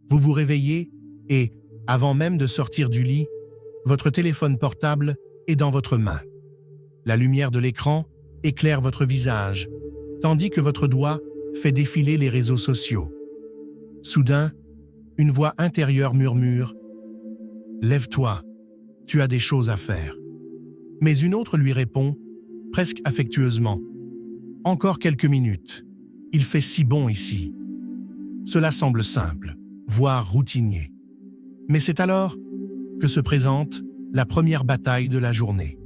Vous vous réveillez et, avant même de sortir du lit, votre téléphone portable est dans votre main. La lumière de l'écran éclaire votre visage, tandis que votre doigt fait défiler les réseaux sociaux. Soudain, une voix intérieure murmure « Lève-toi, tu as des choses à faire ». Mais une autre lui répond, presque affectueusement « Encore quelques minutes, il fait si bon ici ». Cela semble simple, voire routinier. Mais c'est alors que se présente la première bataille de la journée.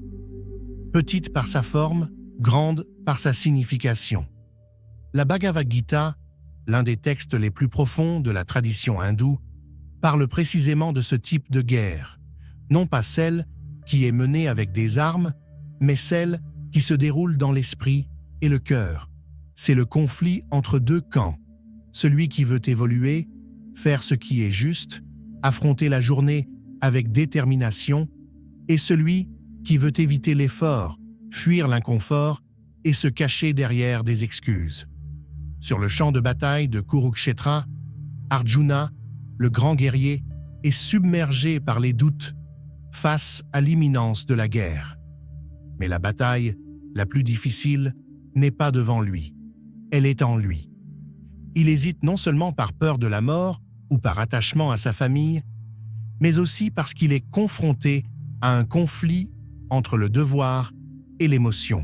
Petite par sa forme, grande par sa signification. La Bhagavad Gita, l'un des textes les plus profonds de la tradition hindoue, parle précisément de ce type de guerre, non pas celle qui est menée avec des armes, mais celle qui se déroule dans l'esprit et le cœur. C'est le conflit entre deux camps, celui qui veut évoluer, faire ce qui est juste, affronter la journée avec détermination, et celui qui veut éviter l'effort, fuir l'inconfort et se cacher derrière des excuses. Sur le champ de bataille de Kurukshetra, Arjuna, le grand guerrier, est submergé par les doutes face à l'imminence de la guerre. Mais la bataille la plus difficile n'est pas devant lui, elle est en lui. Il hésite non seulement par peur de la mort ou par attachement à sa famille, mais aussi parce qu'il est confronté à un conflit entre le devoir et l'émotion,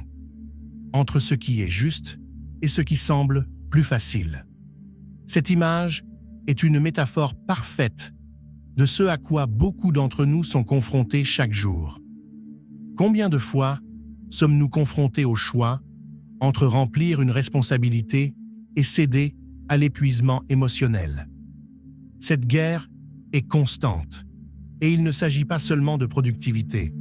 entre ce qui est juste et ce qui semble plus facile. Cette image est une métaphore parfaite de ce à quoi beaucoup d'entre nous sont confrontés chaque jour. Combien de fois sommes-nous confrontés au choix entre remplir une responsabilité et céder à l'épuisement émotionnel? Cette guerre est constante, et il ne s'agit pas seulement de productivité.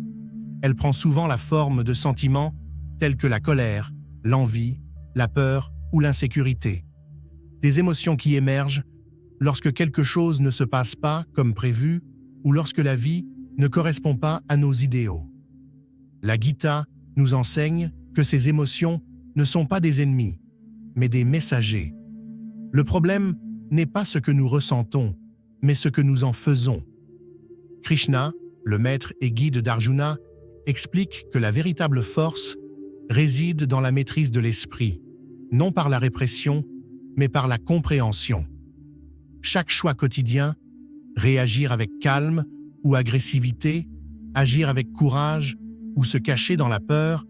Elle prend souvent la forme de sentiments tels que la colère, l'envie, la peur ou l'insécurité. Des émotions qui émergent lorsque quelque chose ne se passe pas comme prévu ou lorsque la vie ne correspond pas à nos idéaux. La Gita nous enseigne que ces émotions ne sont pas des ennemis, mais des messagers. Le problème n'est pas ce que nous ressentons, mais ce que nous en faisons. Krishna, le maître et guide d'Arjuna, explique que la véritable force réside dans la maîtrise de l'esprit, non par la répression, mais par la compréhension. Chaque choix quotidien, réagir avec calme ou agressivité, agir avec courage ou se cacher dans la peur,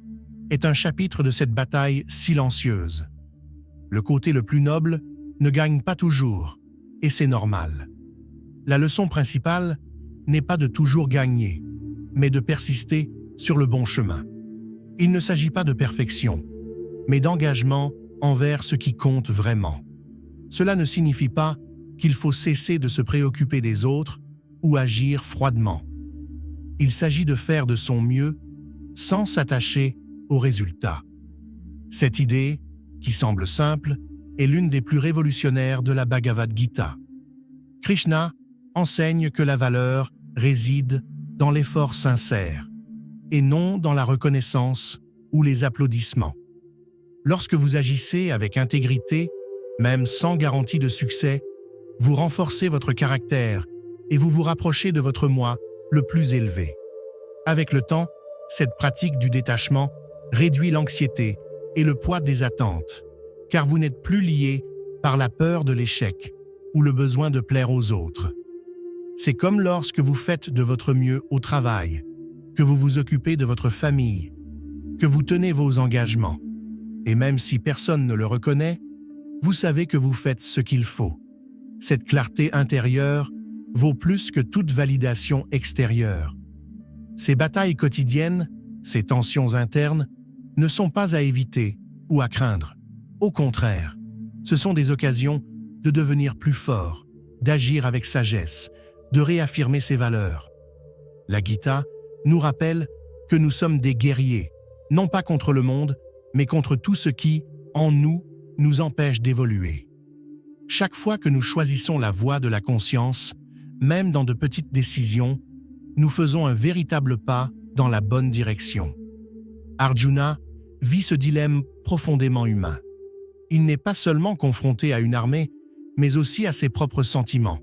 est un chapitre de cette bataille silencieuse. Le côté le plus noble ne gagne pas toujours, et c'est normal. La leçon principale n'est pas de toujours gagner, mais de persister sur le bon chemin. Il ne s'agit pas de perfection, mais d'engagement envers ce qui compte vraiment. Cela ne signifie pas qu'il faut cesser de se préoccuper des autres ou agir froidement. Il s'agit de faire de son mieux sans s'attacher aux résultats. Cette idée, qui semble simple, est l'une des plus révolutionnaires de la Bhagavad Gita. Krishna enseigne que la valeur réside dans l'effort sincère et non dans la reconnaissance ou les applaudissements. Lorsque vous agissez avec intégrité, même sans garantie de succès, vous renforcez votre caractère et vous vous rapprochez de votre moi le plus élevé. Avec le temps, cette pratique du détachement réduit l'anxiété et le poids des attentes, car vous n'êtes plus lié par la peur de l'échec ou le besoin de plaire aux autres. C'est comme lorsque vous faites de votre mieux au travail, que vous vous occupez de votre famille, que vous tenez vos engagements. Et même si personne ne le reconnaît, vous savez que vous faites ce qu'il faut. Cette clarté intérieure vaut plus que toute validation extérieure. Ces batailles quotidiennes, ces tensions internes, ne sont pas à éviter ou à craindre. Au contraire, ce sont des occasions de devenir plus fort, d'agir avec sagesse, de réaffirmer ses valeurs. La Gita nous rappelle que nous sommes des guerriers, non pas contre le monde, mais contre tout ce qui, en nous, nous empêche d'évoluer. Chaque fois que nous choisissons la voie de la conscience, même dans de petites décisions, nous faisons un véritable pas dans la bonne direction. Arjuna vit ce dilemme profondément humain. Il n'est pas seulement confronté à une armée, mais aussi à ses propres sentiments.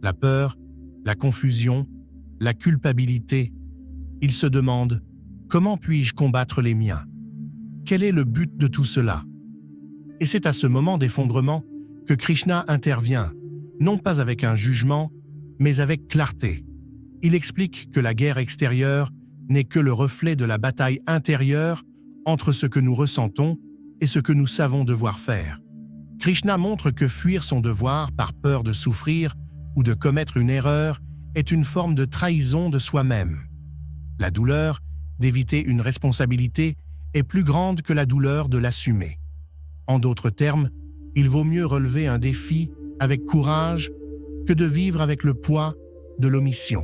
la peur, la confusion, la culpabilité. Il se demande « Comment puis-je combattre les miens ? Quel est le but de tout cela ?» Et c'est à ce moment d'effondrement que Krishna intervient, non pas avec un jugement, mais avec clarté. Il explique que la guerre extérieure n'est que le reflet de la bataille intérieure entre ce que nous ressentons et ce que nous savons devoir faire. Krishna montre que fuir son devoir par peur de souffrir ou de commettre une erreur est une forme de trahison de soi-même. La douleur d'éviter une responsabilité est plus grande que la douleur de l'assumer. En d'autres termes, il vaut mieux relever un défi avec courage que de vivre avec le poids de l'omission.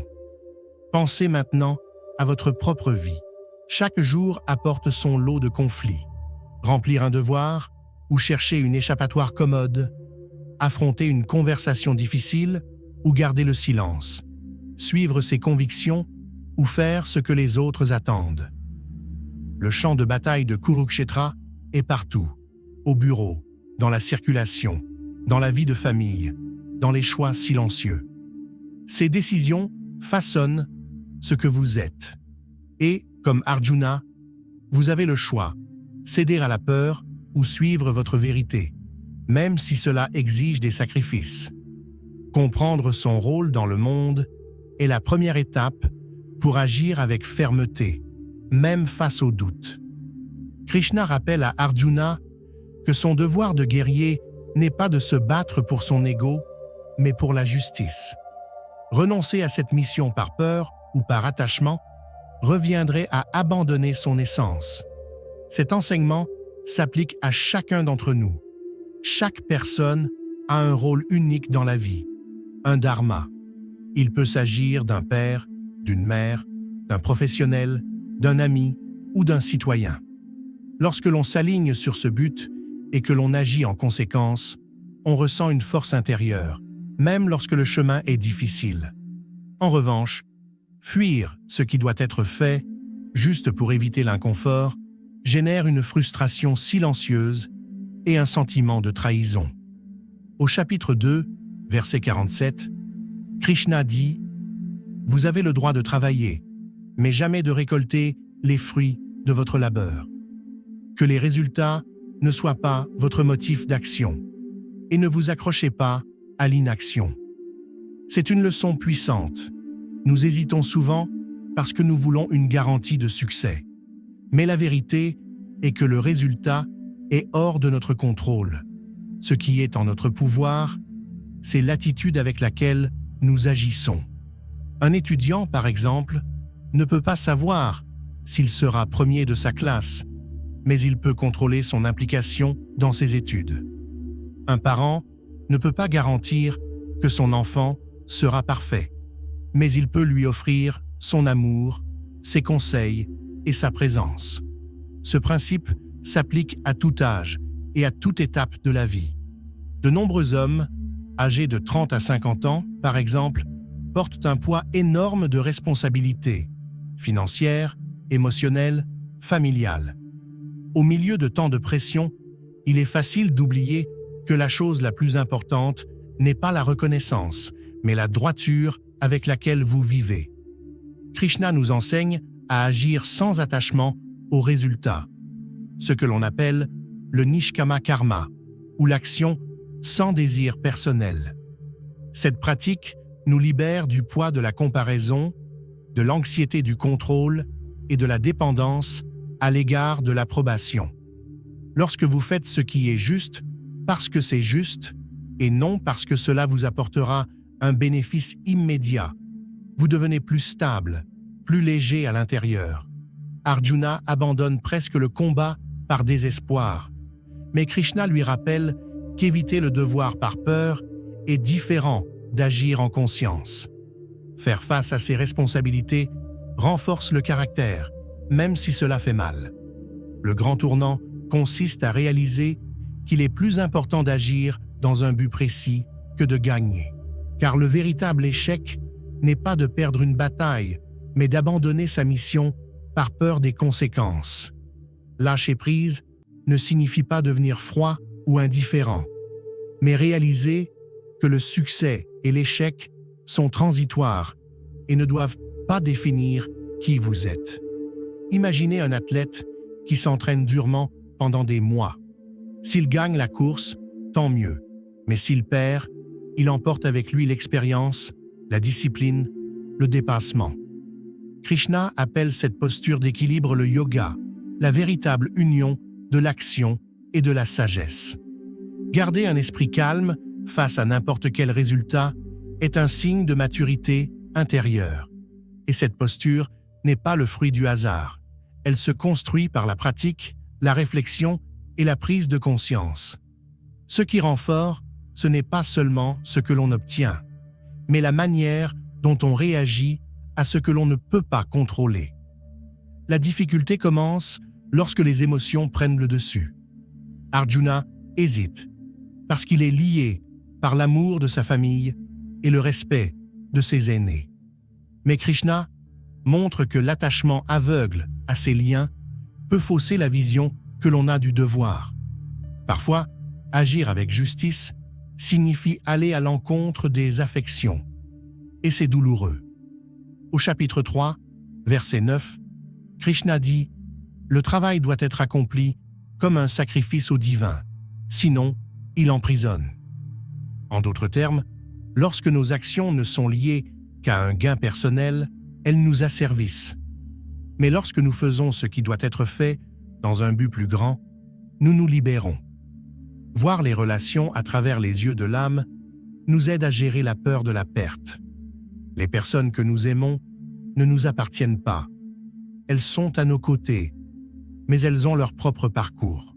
Pensez maintenant à votre propre vie. Chaque jour apporte son lot de conflits. Remplir un devoir ou chercher une échappatoire commode, affronter une conversation difficile ou garder le silence, suivre ses convictions ou faire ce que les autres attendent. Le champ de bataille de Kurukshetra est partout, au bureau, dans la circulation, dans la vie de famille, dans les choix silencieux. Ces décisions façonnent ce que vous êtes. Et, comme Arjuna, vous avez le choix, céder à la peur ou suivre votre vérité, même si cela exige des sacrifices. Comprendre son rôle dans le monde est la première étape pour agir avec fermeté, même face aux doutes. Krishna rappelle à Arjuna que son devoir de guerrier n'est pas de se battre pour son ego, mais pour la justice. Renoncer à cette mission par peur ou par attachement reviendrait à abandonner son essence. Cet enseignement s'applique à chacun d'entre nous. Chaque personne a un rôle unique dans la vie, un dharma. Il peut s'agir d'un père, d'une mère, d'un professionnel, d'un ami ou d'un citoyen. Lorsque l'on s'aligne sur ce but et que l'on agit en conséquence, on ressent une force intérieure, même lorsque le chemin est difficile. En revanche, fuir ce qui doit être fait, juste pour éviter l'inconfort, génère une frustration silencieuse et un sentiment de trahison. Au chapitre 2, verset 47, Krishna dit « Vous avez le droit de travailler, mais jamais de récolter les fruits de votre labeur. Que les résultats ne soient pas votre motif d'action, et ne vous accrochez pas à l'inaction. » C'est une leçon puissante. Nous hésitons souvent parce que nous voulons une garantie de succès. Mais la vérité est que le résultat est hors de notre contrôle. Ce qui est en notre pouvoir, c'est l'attitude avec laquelle nous agissons. Un étudiant, par exemple, ne peut pas savoir s'il sera premier de sa classe, mais il peut contrôler son implication dans ses études. Un parent ne peut pas garantir que son enfant sera parfait, mais il peut lui offrir son amour, ses conseils et sa présence. Ce principe s'applique à tout âge et à toute étape de la vie. De nombreux hommes, âgés de 30 à 50 ans, par exemple, portent un poids énorme de responsabilités financières, émotionnelles, familiales. Au milieu de tant de pression, il est facile d'oublier que la chose la plus importante n'est pas la reconnaissance, mais la droiture avec laquelle vous vivez. Krishna nous enseigne à agir sans attachement aux résultats, ce que l'on appelle le nishkama karma, ou l'action sans désir personnel. Cette pratique nous libère du poids de la comparaison, de l'anxiété du contrôle et de la dépendance à l'égard de l'approbation. Lorsque vous faites ce qui est juste parce que c'est juste et non parce que cela vous apportera un bénéfice immédiat, vous devenez plus stable, plus léger à l'intérieur. Arjuna abandonne presque le combat par désespoir, mais Krishna lui rappelle qu'éviter le devoir par peur est différent d'agir en conscience. Faire face à ses responsabilités renforce le caractère, même si cela fait mal. Le grand tournant consiste à réaliser qu'il est plus important d'agir dans un but précis que de gagner. Car le véritable échec n'est pas de perdre une bataille, mais d'abandonner sa mission par peur des conséquences. Lâcher prise ne signifie pas devenir froid ou indifférent, mais réaliser que le succès et l'échec sont transitoires et ne doivent pas définir qui vous êtes. Imaginez un athlète qui s'entraîne durement pendant des mois. S'il gagne la course, tant mieux. Mais s'il perd, il emporte avec lui l'expérience, la discipline, le dépassement. Krishna appelle cette posture d'équilibre le yoga, la véritable union de l'action et de la sagesse. Garder un esprit calme face à n'importe quel résultat est un signe de maturité intérieure. Et cette posture n'est pas le fruit du hasard. Elle se construit par la pratique, la réflexion et la prise de conscience. Ce qui rend fort, ce n'est pas seulement ce que l'on obtient, mais la manière dont on réagit à ce que l'on ne peut pas contrôler. La difficulté commence lorsque les émotions prennent le dessus. Arjuna hésite, parce qu'il est lié par l'amour de sa famille et le respect de ses aînés. Mais Krishna montre que l'attachement aveugle à ces liens peut fausser la vision que l'on a du devoir. Parfois, agir avec justice signifie aller à l'encontre des affections. Et c'est douloureux. Au chapitre 3, verset 9, Krishna dit « Le travail doit être accompli comme un sacrifice au divin, sinon il emprisonne. » En d'autres termes, lorsque nos actions ne sont liées qu'à un gain personnel, elles nous asservissent. Mais lorsque nous faisons ce qui doit être fait dans un but plus grand, nous nous libérons. Voir les relations à travers les yeux de l'âme nous aide à gérer la peur de la perte. Les personnes que nous aimons ne nous appartiennent pas. Elles sont à nos côtés, mais elles ont leur propre parcours.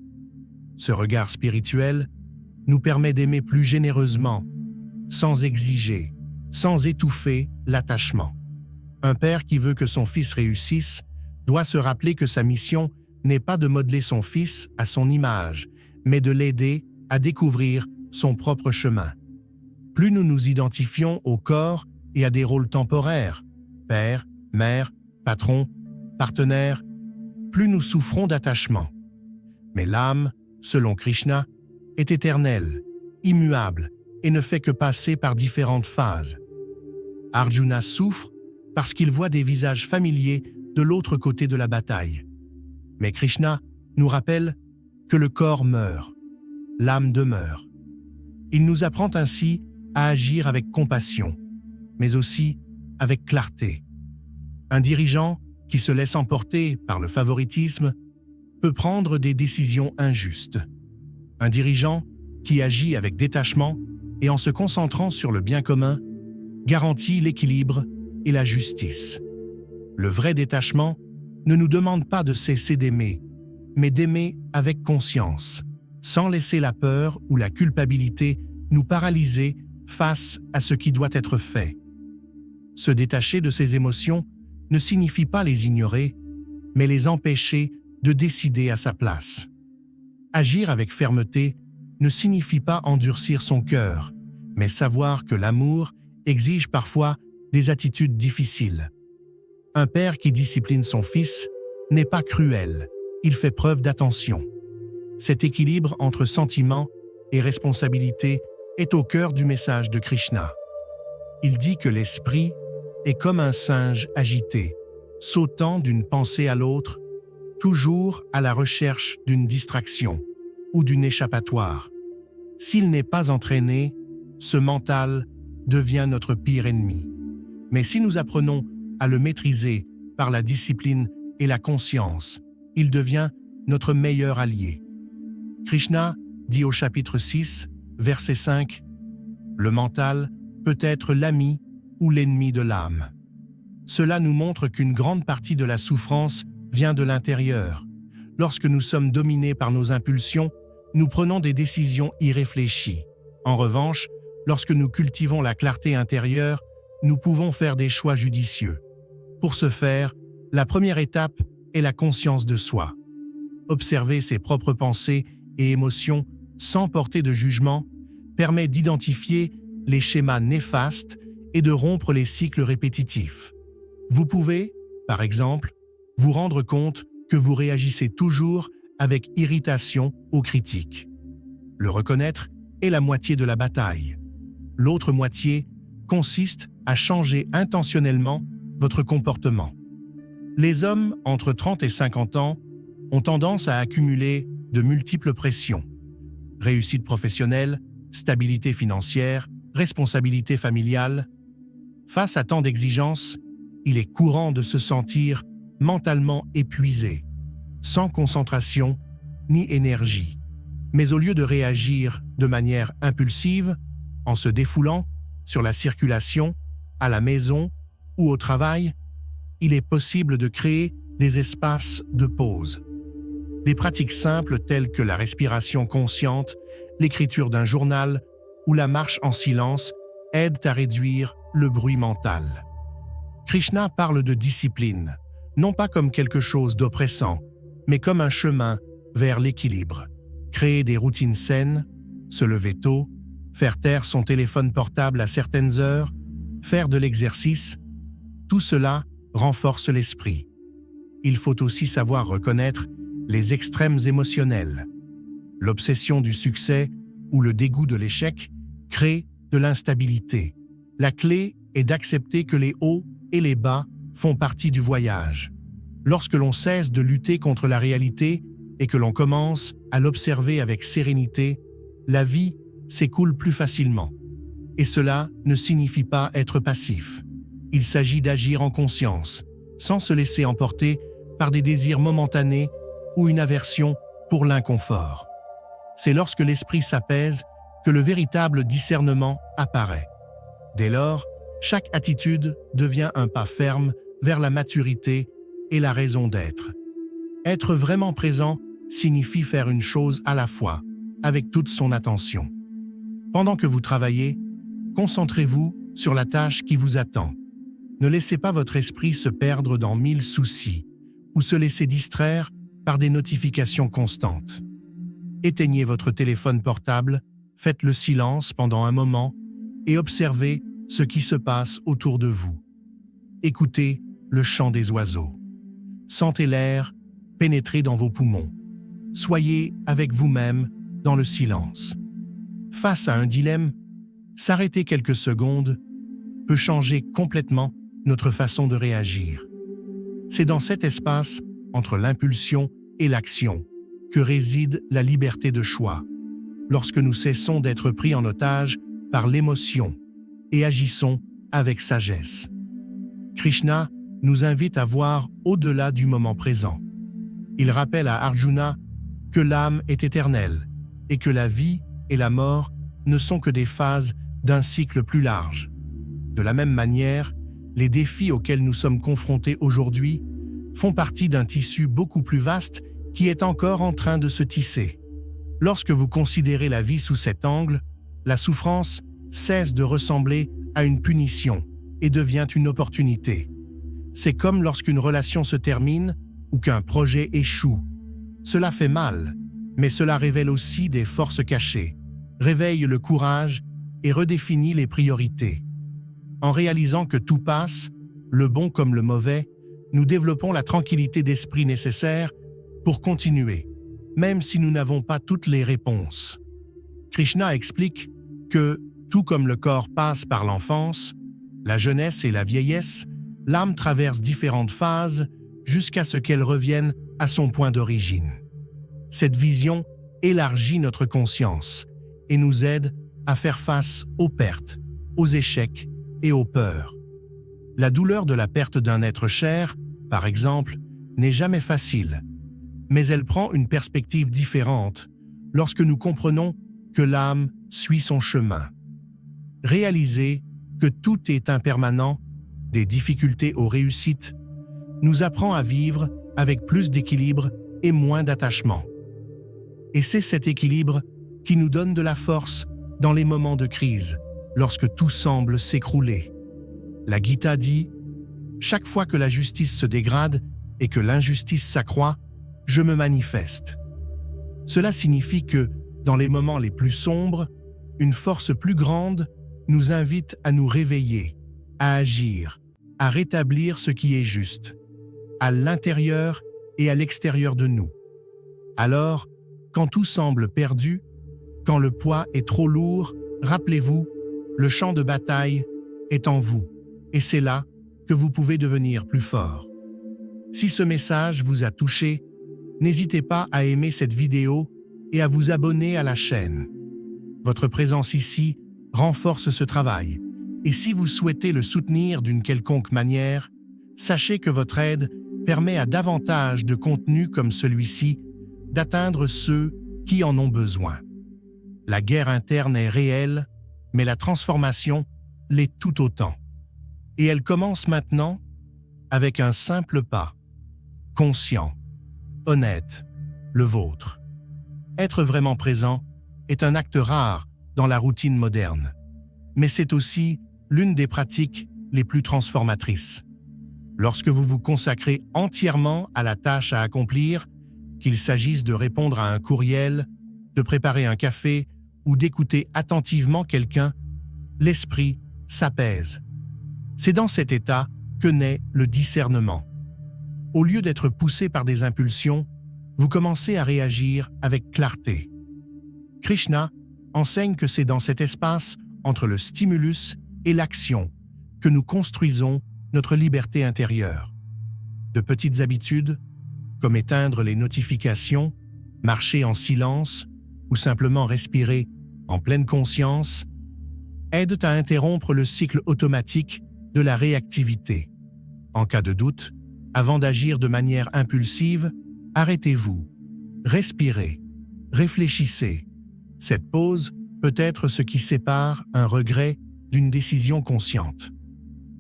Ce regard spirituel nous permet d'aimer plus généreusement, sans exiger, sans étouffer l'attachement. Un père qui veut que son fils réussisse doit se rappeler que sa mission n'est pas de modeler son fils à son image, mais de l'aider à découvrir son propre chemin. Plus nous nous identifions au corps et à des rôles temporaires, père, mère, patron, partenaire, plus nous souffrons d'attachement. Mais l'âme, selon Krishna, est éternelle, immuable et ne fait que passer par différentes phases. Arjuna souffre parce qu'il voit des visages familiers de l'autre côté de la bataille. Mais Krishna nous rappelle que le corps meurt, l'âme demeure. Il nous apprend ainsi à agir avec compassion, mais aussi avec clarté. Un dirigeant qui se laisse emporter par le favoritisme peut prendre des décisions injustes. Un dirigeant qui agit avec détachement et en se concentrant sur le bien commun garantit l'équilibre et la justice. Le vrai détachement ne nous demande pas de cesser d'aimer, mais d'aimer avec conscience, sans laisser la peur ou la culpabilité nous paralyser face à ce qui doit être fait. Se détacher de ses émotions ne signifie pas les ignorer, mais les empêcher de décider à sa place. Agir avec fermeté ne signifie pas endurcir son cœur, mais savoir que l'amour exige parfois des attitudes difficiles. Un père qui discipline son fils n'est pas cruel, il fait preuve d'attention. Cet équilibre entre sentiment et responsabilité est au cœur du message de Krishna. Il dit que l'esprit est comme un singe agité, sautant d'une pensée à l'autre, toujours à la recherche d'une distraction ou d'une échappatoire. S'il n'est pas entraîné, ce mental devient notre pire ennemi. Mais si nous apprenons à le maîtriser par la discipline et la conscience, il devient notre meilleur allié. Krishna dit au chapitre 6, verset 5, « Le mental peut être l'ami ou l'ennemi de l'âme. » Cela nous montre qu'une grande partie de la souffrance vient de l'intérieur. Lorsque nous sommes dominés par nos impulsions, nous prenons des décisions irréfléchies. En revanche, lorsque nous cultivons la clarté intérieure, nous pouvons faire des choix judicieux. Pour ce faire, la première étape est la conscience de soi. Observer ses propres pensées et émotions sans porter de jugement permet d'identifier les schémas néfastes et de rompre les cycles répétitifs. Vous pouvez, par exemple, vous rendre compte que vous réagissez toujours avec irritation aux critiques. Le reconnaître est la moitié de la bataille. L'autre moitié consiste à changer intentionnellement votre comportement. Les hommes entre 30 et 50 ans ont tendance à accumuler de multiples pressions. Réussite professionnelle, stabilité financière, responsabilité familiale. Face à tant d'exigences, il est courant de se sentir mentalement épuisé, sans concentration ni énergie. Mais au lieu de réagir de manière impulsive, en se défoulant sur la circulation, à la maison ou au travail, il est possible de créer des espaces de pause. Des pratiques simples telles que la respiration consciente, l'écriture d'un journal ou la marche en silence aident à réduire le bruit mental. Krishna parle de discipline, non pas comme quelque chose d'oppressant, mais comme un chemin vers l'équilibre. Créer des routines saines, se lever tôt, faire taire son téléphone portable à certaines heures, faire de l'exercice, tout cela renforce l'esprit. Il faut aussi savoir reconnaître les extrêmes émotionnels. L'obsession du succès ou le dégoût de l'échec crée de l'instabilité. La clé est d'accepter que les hauts et les bas font partie du voyage. Lorsque l'on cesse de lutter contre la réalité et que l'on commence à l'observer avec sérénité, la vie s'écoule plus facilement. Et cela ne signifie pas être passif. Il s'agit d'agir en conscience, sans se laisser emporter par des désirs momentanés ou une aversion pour l'inconfort. C'est lorsque l'esprit s'apaise que le véritable discernement apparaît. Dès lors, chaque attitude devient un pas ferme vers la maturité et la raison d'être. Être vraiment présent signifie faire une chose à la fois, avec toute son attention. Pendant que vous travaillez, concentrez-vous sur la tâche qui vous attend. Ne laissez pas votre esprit se perdre dans 1000 soucis ou se laisser distraire par des notifications constantes. Éteignez votre téléphone portable, faites le silence pendant un moment et observez ce qui se passe autour de vous. Écoutez le chant des oiseaux. Sentez l'air pénétrer dans vos poumons. Soyez avec vous-même dans le silence. Face à un dilemme, s'arrêter quelques secondes peut changer complètement notre façon de réagir. C'est dans cet espace, entre l'impulsion et l'action, que réside la liberté de choix, lorsque nous cessons d'être pris en otage par l'émotion et agissons avec sagesse. Krishna nous invite à voir au-delà du moment présent. Il rappelle à Arjuna que l'âme est éternelle et que la vie et la mort ne sont que des phases d'un cycle plus large. De la même manière, les défis auxquels nous sommes confrontés aujourd'hui font partie d'un tissu beaucoup plus vaste qui est encore en train de se tisser. Lorsque vous considérez la vie sous cet angle, la souffrance cesse de ressembler à une punition et devient une opportunité. C'est comme lorsqu'une relation se termine ou qu'un projet échoue. Cela fait mal, mais cela révèle aussi des forces cachées, réveille le courage et redéfinit les priorités. En réalisant que tout passe, le bon comme le mauvais, nous développons la tranquillité d'esprit nécessaire pour continuer, même si nous n'avons pas toutes les réponses. Krishna explique que, tout comme le corps passe par l'enfance, la jeunesse et la vieillesse, l'âme traverse différentes phases jusqu'à ce qu'elle revienne à son point d'origine. Cette vision élargit notre conscience et nous aide à faire face aux pertes, aux échecs et aux peurs. La douleur de la perte d'un être cher, par exemple, n'est jamais facile, mais elle prend une perspective différente lorsque nous comprenons que l'âme suit son chemin. Réaliser que tout est impermanent, des difficultés aux réussites, nous apprend à vivre avec plus d'équilibre et moins d'attachement. Et c'est cet équilibre qui nous donne de la force dans les moments de crise, lorsque tout semble s'écrouler. La Gita dit « Chaque fois que la justice se dégrade et que l'injustice s'accroît, je me manifeste. » Cela signifie que, dans les moments les plus sombres, une force plus grande nous invite à nous réveiller, à agir, à rétablir ce qui est juste, à l'intérieur et à l'extérieur de nous. Alors, quand tout semble perdu, quand le poids est trop lourd, rappelez-vous, le champ de bataille est en vous, et c'est là que vous pouvez devenir plus fort. Si ce message vous a touché, n'hésitez pas à aimer cette vidéo et à vous abonner à la chaîne. Votre présence ici renforce ce travail, et si vous souhaitez le soutenir d'une quelconque manière, sachez que votre aide permet à davantage de contenus comme celui-ci d'atteindre ceux qui en ont besoin. La guerre interne est réelle, mais la transformation l'est tout autant. Et elle commence maintenant avec un simple pas, conscient, honnête, le vôtre. Être vraiment présent est un acte rare dans la routine moderne, mais c'est aussi l'une des pratiques les plus transformatrices. Lorsque vous vous consacrez entièrement à la tâche à accomplir, qu'il s'agisse de répondre à un courriel, de préparer un café ou d'écouter attentivement quelqu'un, l'esprit s'apaise. C'est dans cet état que naît le discernement. Au lieu d'être poussé par des impulsions, vous commencez à réagir avec clarté. Krishna enseigne que c'est dans cet espace entre le stimulus et l'action que nous construisons notre liberté intérieure. De petites habitudes, comme éteindre les notifications, marcher en silence ou simplement respirer en pleine conscience, aident à interrompre le cycle automatique de la réactivité. En cas de doute, avant d'agir de manière impulsive, arrêtez-vous, respirez, réfléchissez. Cette pause peut être ce qui sépare un regret d'une décision consciente.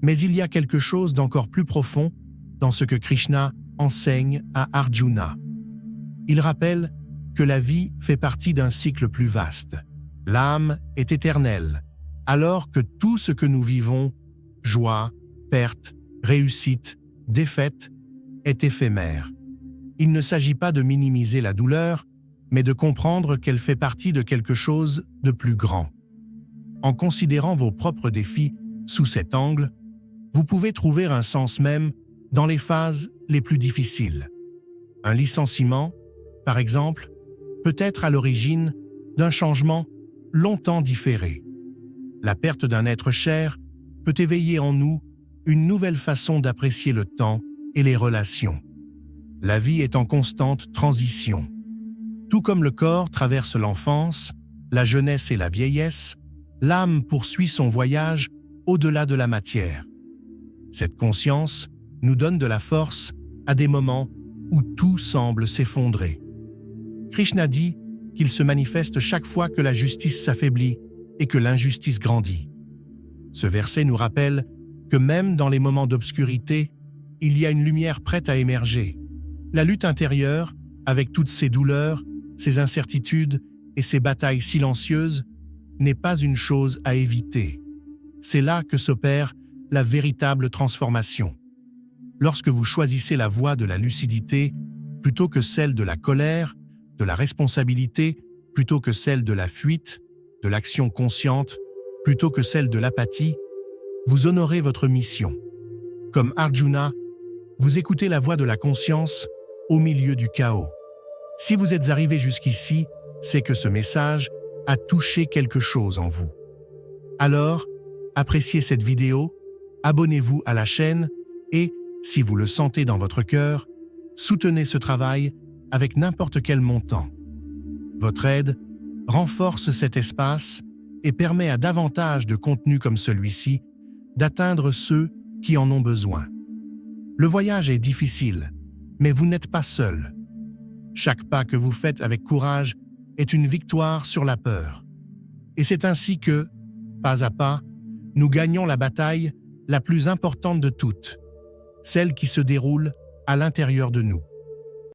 Mais il y a quelque chose d'encore plus profond dans ce que Krishna enseigne à Arjuna. Il rappelle que la vie fait partie d'un cycle plus vaste. L'âme est éternelle, alors que tout ce que nous vivons, joie, perte, réussite, défaite, est éphémère. Il ne s'agit pas de minimiser la douleur, mais de comprendre qu'elle fait partie de quelque chose de plus grand. En considérant vos propres défis sous cet angle, vous pouvez trouver un sens même dans les phases les plus difficiles. Un licenciement, par exemple, peut être à l'origine d'un changement longtemps différé. La perte d'un être cher peut éveiller en nous une nouvelle façon d'apprécier le temps et les relations. La vie est en constante transition. Tout comme le corps traverse l'enfance, la jeunesse et la vieillesse, l'âme poursuit son voyage au-delà de la matière. Cette conscience nous donne de la force à des moments où tout semble s'effondrer. Krishna dit qu'il se manifeste chaque fois que la justice s'affaiblit et que l'injustice grandit. Ce verset nous rappelle que même dans les moments d'obscurité, il y a une lumière prête à émerger. La lutte intérieure, avec toutes ses douleurs, ses incertitudes et ses batailles silencieuses, n'est pas une chose à éviter. C'est là que s'opère la véritable transformation. Lorsque vous choisissez la voie de la lucidité plutôt que celle de la colère, de la responsabilité plutôt que celle de la fuite, de l'action consciente plutôt que celle de l'apathie, vous honorez votre mission. Comme Arjuna, vous écoutez la voix de la conscience au milieu du chaos. Si vous êtes arrivé jusqu'ici, c'est que ce message a touché quelque chose en vous. Alors, appréciez cette vidéo, abonnez-vous à la chaîne et, si vous le sentez dans votre cœur, soutenez ce travail avec n'importe quel montant. Votre aide renforce cet espace et permet à davantage de contenus comme celui-ci d'atteindre ceux qui en ont besoin. Le voyage est difficile, mais vous n'êtes pas seul. Chaque pas que vous faites avec courage est une victoire sur la peur. Et c'est ainsi que, pas à pas, nous gagnons la bataille la plus importante de toutes, celle qui se déroule à l'intérieur de nous.